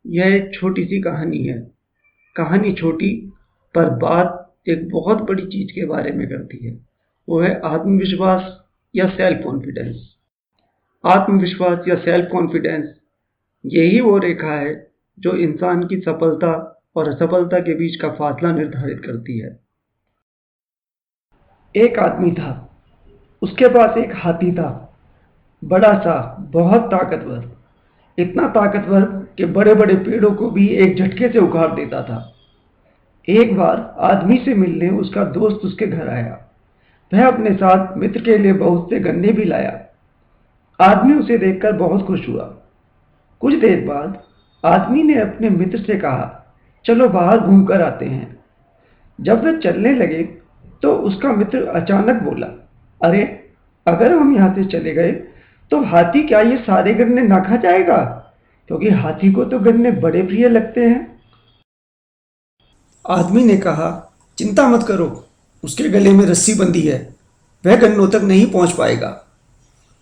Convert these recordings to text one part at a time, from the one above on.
यह एक छोटी सी कहानी है। कहानी छोटी पर बात एक बहुत बड़ी चीज के बारे में करती है। वो है आत्मविश्वास या सेल्फ कॉन्फिडेंस। आत्मविश्वास या सेल्फ कॉन्फिडेंस यही वो रेखा है जो इंसान की सफलता और असफलता के बीच का फासला निर्धारित करती है। एक आदमी था, उसके पास एक हाथी था, बड़ा सा, बहुत ताकतवर। इतना ताकतवर कि बड़े बड़े पेड़ों को भी एक झटके से उखाड़ देता था। एक बार आदमी से मिलने उसका दोस्त उसके घर आया। वह अपने साथ मित्र के लिए बहुत से गन्ने भी लाया। आदमी उसे देखकर बहुत खुश हुआ। कुछ देर बाद आदमी ने अपने मित्र से कहा, चलो बाहर घूम कर आते हैं। जब वे चलने लगे तो उसका मित्र अचानक बोला, अरे, अगर हम यहाँ से चले गए तो हाथी क्या ये सारे गन्ने ना खा जाएगा? क्योंकि हाथी को तो गन्ने बड़े प्रिय लगते हैं। आदमी ने कहा, चिंता मत करो, उसके गले में रस्सी बंधी है, वह गन्नों तक नहीं पहुंच पाएगा।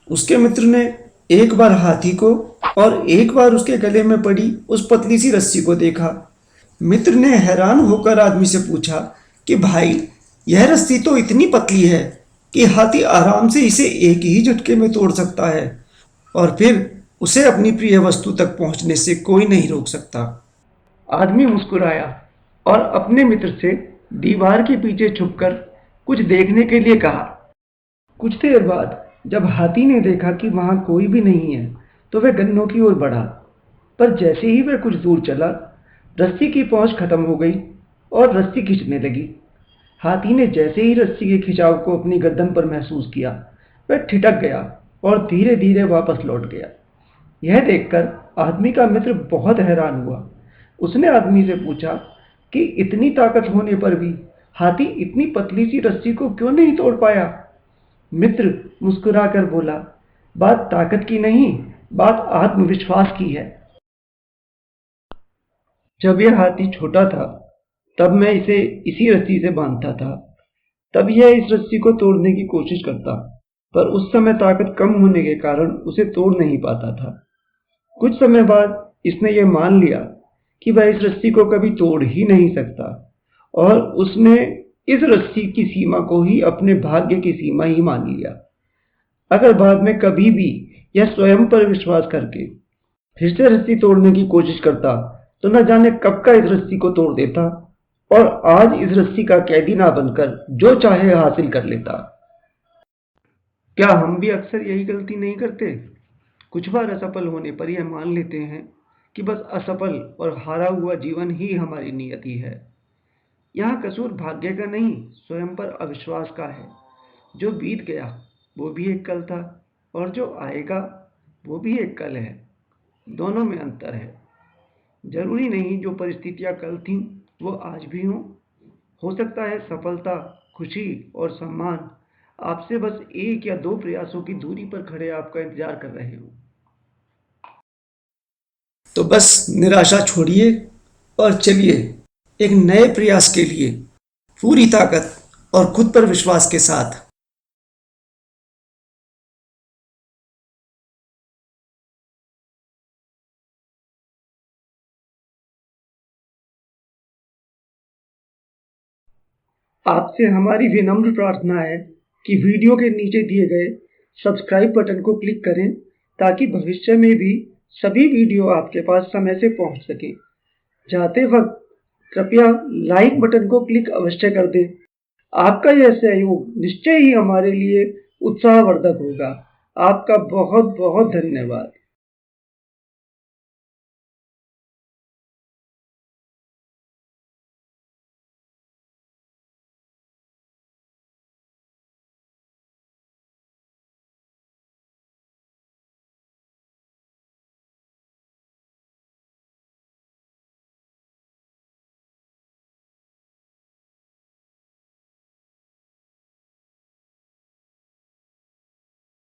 उसके मित्र ने एक बार हाथी को और एक बार उसके गले में पड़ी उस पतली सी रस्सी को देखा। मित्र ने हैरान होकर आदमी से पूछा कि भाई, यह रस्सी तो इतनी पतली है कि हाथी आराम से इसे एक ही झटके में तोड़ सकता है, और फिर उसे अपनी प्रिय वस्तु तक पहुंचने से कोई नहीं रोक सकता। आदमी मुस्कुराया और अपने मित्र से दीवार के पीछे छुपकर कुछ देखने के लिए कहा। कुछ देर बाद जब हाथी ने देखा कि वहां कोई भी नहीं है तो वह गन्नों की ओर बढ़ा। पर जैसे ही वह कुछ दूर चला, रस्सी की पहुंच खत्म हो गई और रस्सी खींचने लगी। हाथी ने जैसे ही रस्सी के खिंचाव को अपनी गर्दन पर महसूस किया, वह ठिठक गया और धीरे धीरे वापस लौट गया। यह देखकर आदमी का मित्र बहुत हैरान हुआ। उसने आदमी से पूछा कि इतनी ताकत होने पर भी हाथी इतनी पतली सी रस्सी को क्यों नहीं तोड़ पाया? मित्र मुस्कुराकर बोला, बात ताकत की नहीं, बात आत्मविश्वास की है। जब यह हाथी छोटा था तब मैं इसे इसी रस्सी से बांधता था। तब यह इस रस्सी को तोड़ने की कोशिश करता, पर उस समय ताकत कम होने के कारण उसे तोड़ नहीं पाता था। कुछ समय बाद इसने यह मान लिया कि वह इस रस्सी को कभी तोड़ ही नहीं सकता, और उसने इस रस्सी की सीमा को ही अपने भाग्य की सीमा ही मान लिया। अगर बाद में कभी भी यह स्वयं पर विश्वास करके फिर से रस्सी तोड़ने की कोशिश करता तो न जाने कब का इस रस्सी को तोड़ देता और आज इस रस्सी का कैदी ना बनकर जो चाहे हासिल कर लेता। क्या हम भी अक्सर यही गलती नहीं करते? कुछ बार असफल होने पर यह मान लेते हैं कि बस असफल और हारा हुआ जीवन ही हमारी नियति है। यहाँ कसूर भाग्य का नहीं, स्वयं पर अविश्वास का है। जो बीत गया वो भी एक कल था, और जो आएगा वो भी एक कल है। दोनों में अंतर है। जरूरी नहीं जो परिस्थितियां कल थीं वो आज भी हों। हो सकता है सफलता, खुशी और सम्मान आपसे बस 1 या 2 प्रयासों की दूरी पर खड़े आपका इंतजार कर रहे हों। तो बस निराशा छोड़िए और चलिए एक नए प्रयास के लिए पूरी ताकत और खुद पर विश्वास के साथ। आपसे हमारी विनम्र प्रार्थना है कि वीडियो के नीचे दिए गए सब्सक्राइब बटन को क्लिक करें ताकि भविष्य में भी सभी वीडियो आपके पास समय से पहुंच सके। जाते वक्त कृपया लाइक बटन को क्लिक अवश्य कर दें। आपका यह सहयोग निश्चय ही हमारे लिए उत्साहवर्धक होगा। आपका बहुत बहुत धन्यवाद।